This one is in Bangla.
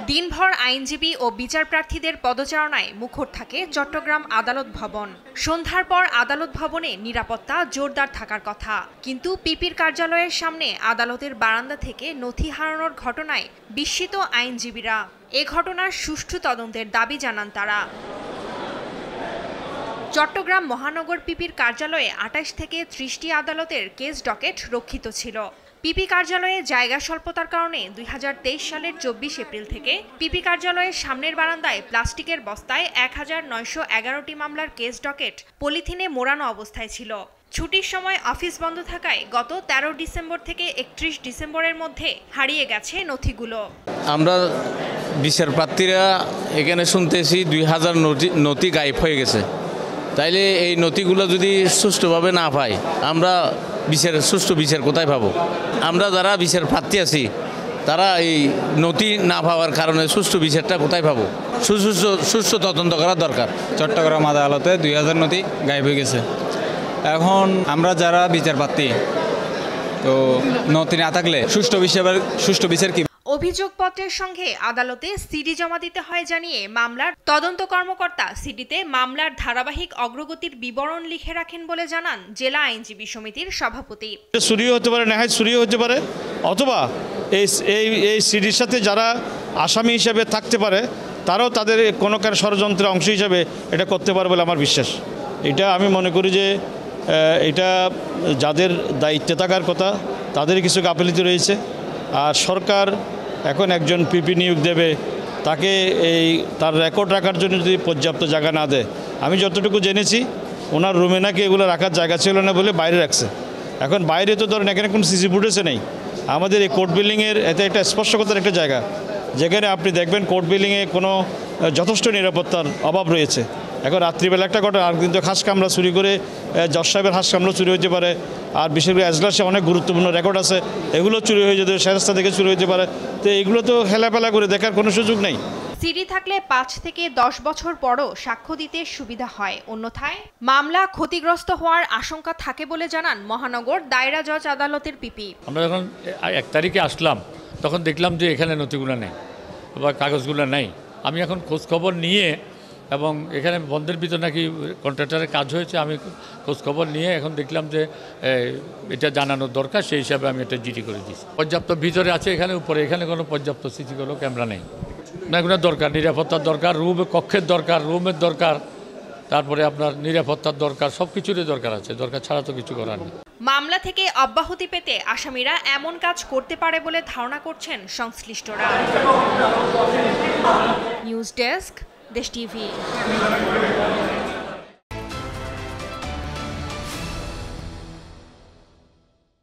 দিনভর আইনজীবী ও বিচার প্রার্থীদের পদচারণায় মুখর থাকে চট্টগ্রাম আদালত ভবন। সন্ধ্যার পর আদালত ভবনে নিরাপত্তা জোরদার থাকার কথা, কিন্তু পিপির কার্যালয়ের সামনে আদালতের বারান্দা থেকে নথি হারানোর ঘটনায় বিস্মিত আইনজীবীরা। এ ঘটনার সুষ্ঠু তদন্তের দাবি জানান তারা। চট্টগ্রাম মহানগর পিপির কার্যালয়ে ২৮ থেকে ৩০টি আদালতের কেস ডকেট রক্ষিত ছিল। পিপি কার্যালয়ে জায়গা স্বল্পতার কারণে ২০২৩ সালের ২৪ এপ্রিল থেকে পিপি কার্যালয়ের সামনের বারান্দায় প্লাস্টিকের বস্তায় ১৯১১টি মামলার কেস ডকেট পলিথিনে মোড়ানো অবস্থায় ছিল। ছুটির সময় অফিস বন্ধ থাকায় গত ১৩ ডিসেম্বর থেকে ৩১ ডিসেম্বরের মধ্যে হারিয়ে গেছে নথিগুলো। আমরা বিচার প্রার্থীরা এখানে শুনতেছি ২০০০ নথি গায়েব হয়ে গেছে। তাইলে এই নথিগুলো যদি সুষ্ঠুভাবে না পাই, আমরা সুষ্ঠু বিচার কোথায় পাবো? আমরা যারা বিচার প্রার্থী আছি তারা এই নথি না পাওয়ার কারণে সুষ্ঠু বিচারটা কোথায় পাবো? সুষ্ঠু তদন্ত করা দরকার। চট্টগ্রাম আদালতে ২০০০ নথি গায়েব হয়ে গেছে। এখন আমরা যারা বিচার প্রার্থী, তো নথি না থাকলে সুষ্ঠু বিচার কি? অভিযোগপত্রের সঙ্গে আদালতে সিডি জমা দিতে হয় জানিয়ে মামলার তদন্ত কর্মকর্তা সিডিতে মামলার ধারাবাহিক অগ্রগতির বিবরণ লিখে রাখেন বলে জানান জেলা আইনজীবী সমিতির সভাপতি। চুরিও হতে পারে, নেহায় চুরিও হতে পারে, অথবা এই সিডির সাথে যারা আসামি হিসেবে থাকতে পারে তারাও তাদের কোনো ষড়যন্ত্রের অংশ হিসেবে এটা করতে পারে বলে আমার বিশ্বাস। এটা আমি মনে করি যে এটা যাদের দায়িত্বে থাকার কথা তাদের কিছু গাফিলতি রয়েছে। আর সরকার এখন একজন পিপি নিয়োগ দেবে, তাকে তার রেকর্ড রাখার জন্য যদি পর্যাপ্ত জায়গা না দেয়, আমি যতটুকু জেনেছি ওনার রুমে নাকি এগুলো রাখার জায়গা ছিল না বলে বাইরে রাখছে। এখন বাইরে তো ধরেন এখানে কোনো সিসি ফুটেজে নেই। আমাদের এই কোর্ট বিল্ডিংয়ের এতে একটা স্পর্শকতার একটা জায়গা, যেখানে আপনি দেখবেন কোর্ট বিল্ডিংয়ে কোনো যথেষ্ট নিরাপত্তার অভাব রয়েছে। এখন রাত্রিবেলা একটা ঘটনা, আর কিন্তু হাঁস কামড়া চুরি করে জজ সাহেবের হাঁস কামড়া চুরি হতে পারে, আর বিশেষ করে এজলাসে অনেক গুরুত্বপূর্ণ রেকর্ড আছে, এগুলো চুরি হয়ে যেতে, সেরাস্তা থেকে চুরি হতে পারে। তো এগুলো তো হেলাফেলা করে দেখার কোনো সুযোগ নেই। সিডি থাকলে ৫ থেকে ১০ বছর পরও সাক্ষ্য দিতে সুবিধা হয়, অন্যথায় মামলা ক্ষতিগ্রস্ত হওয়ার আশঙ্কা থাকে বলে জানান মহানগর দায়রা জজ আদালতের পিপি। আমরা যখন ১ তারিখে আসলাম তখন দেখলাম যে এখানে নথিগুলো নেই বা কাগজগুলো নেই। আমি এখন খোঁজখবর নিয়ে, এবং এখানে বন্ধের ভিতর নাকি কন্ট্রাক্টরের কাজ হয়েছে, আমি খোঁজখবর নিয়ে এখন দেখলাম যে এটা জানানোর দরকার, সেই হিসাবে আমি এটা জিডি করে দিচ্ছি। পর্যাপ্ত ভিতরে আছে, এখানে উপরে এখানে কোনো পর্যাপ্ত সিসি কোনো ক্যামেরা নেই। না, এগুলো দরকার, নিরাপত্তার দরকার, কক্ষের দরকার, রুমের দরকার, তারপরে আপনার নিরাপত্তার দরকার, সব কিছুরই দরকার আছে। দরকার ছাড়া তো কিছু করার নেই। মামলা থেকে অব্যাহতি পেতে আসামিরা এমন কাজ করতে পারে বলে ধারণা করছেন সংশ্লিষ্টরা। নিউজ ডেস্ক, দেশ টিভি।